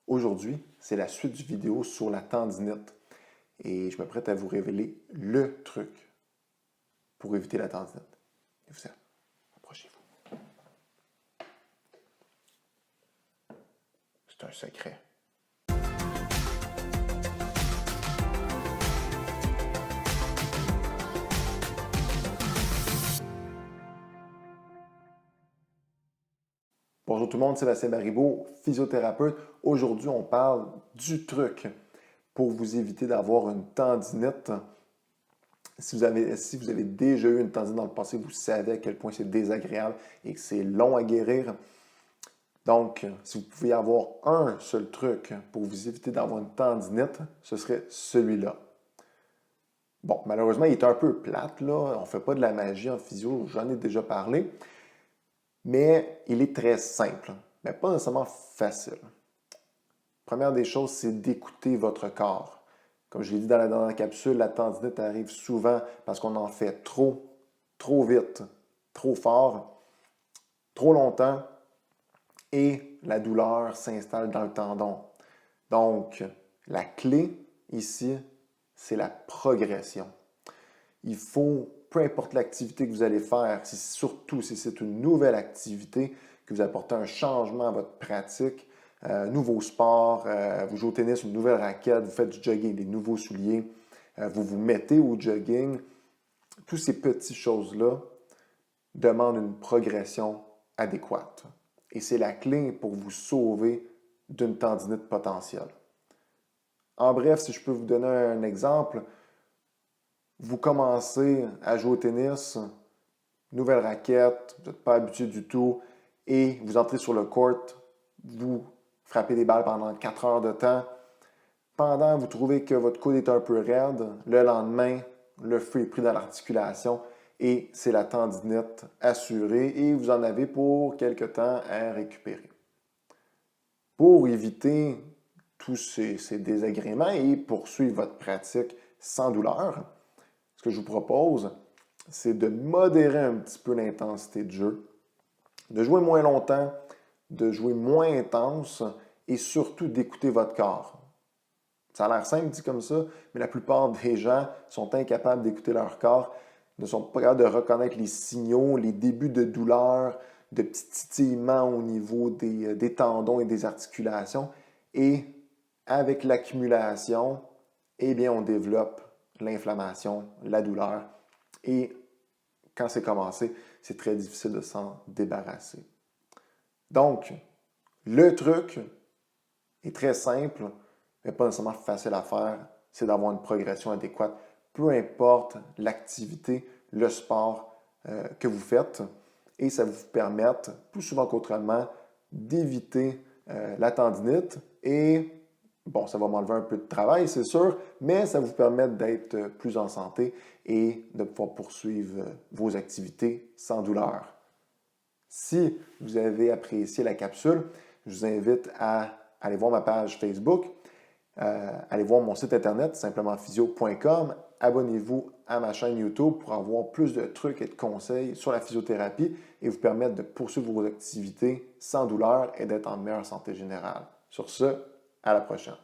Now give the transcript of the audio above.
Aujourd'hui, c'est la suite du vidéo sur la tendinite et je me prête à vous révéler le truc pour éviter la tendinite. Et vous approchez-vous. C'est un secret. Bonjour tout le monde, Sébastien Baribeau, physiothérapeute. Aujourd'hui, on parle du truc pour vous éviter d'avoir une tendinite. Si vous avez déjà eu une tendinite dans le passé, vous savez à quel point c'est désagréable et que c'est long à guérir. Donc, si vous pouviez avoir un seul truc pour vous éviter d'avoir une tendinite, ce serait celui-là. Bon, malheureusement, il est un peu plate, là. On ne fait pas de la magie en physio, j'en ai déjà parlé. Mais il est très simple, mais pas nécessairement facile. Première des choses, c'est d'écouter votre corps. Comme je l'ai dit dans la dernière capsule, la tendinite arrive souvent parce qu'on en fait trop vite, trop fort, trop longtemps, et la douleur s'installe dans le tendon. Donc, la clé ici, c'est la progression. Il faut, peu importe l'activité que vous allez faire, surtout si c'est une nouvelle activité, que vous apportez un changement à votre pratique, nouveau sport, vous jouez au tennis, une nouvelle raquette, vous faites du jogging, des nouveaux souliers, vous vous mettez au jogging, toutes ces petites choses-là demandent une progression adéquate. Et c'est la clé pour vous sauver d'une tendinite potentielle. En bref, si je peux vous donner un exemple, vous commencez à jouer au tennis, nouvelle raquette, vous n'êtes pas habitué du tout, et vous entrez sur le court, vous frappez des balles pendant 4 heures de temps. Pendant, vous trouvez que votre coude est un peu raide. Le lendemain, le feu est pris dans l'articulation et c'est la tendinite assurée et vous en avez pour quelque temps à récupérer. Pour éviter tous ces désagréments et poursuivre votre pratique sans douleur, ce que je vous propose, c'est de modérer un petit peu l'intensité de jeu, de jouer moins longtemps, de jouer moins intense et surtout d'écouter votre corps. Ça a l'air simple dit comme ça, mais la plupart des gens sont incapables d'écouter leur corps, ne sont pas capables de reconnaître les signaux, les débuts de douleur, de petits titillements au niveau des tendons et des articulations. Et avec l'accumulation, eh bien, on développe l'inflammation, la douleur. Et quand c'est commencé, c'est très difficile de s'en débarrasser. Donc, le truc est très simple, mais pas nécessairement facile à faire, c'est d'avoir une progression adéquate, peu importe l'activité, le sport que vous faites, et ça va vous permettre, plus souvent qu'autrement, d'éviter la tendinite et bon, ça va m'enlever un peu de travail, c'est sûr, mais ça va vous permettre d'être plus en santé et de pouvoir poursuivre vos activités sans douleur. Si vous avez apprécié la capsule, je vous invite à aller voir ma page Facebook, allez voir mon site internet, simplementphysio.com. Abonnez-vous à ma chaîne YouTube pour avoir plus de trucs et de conseils sur la physiothérapie et vous permettre de poursuivre vos activités sans douleur et d'être en meilleure santé générale. Sur ce, à la prochaine.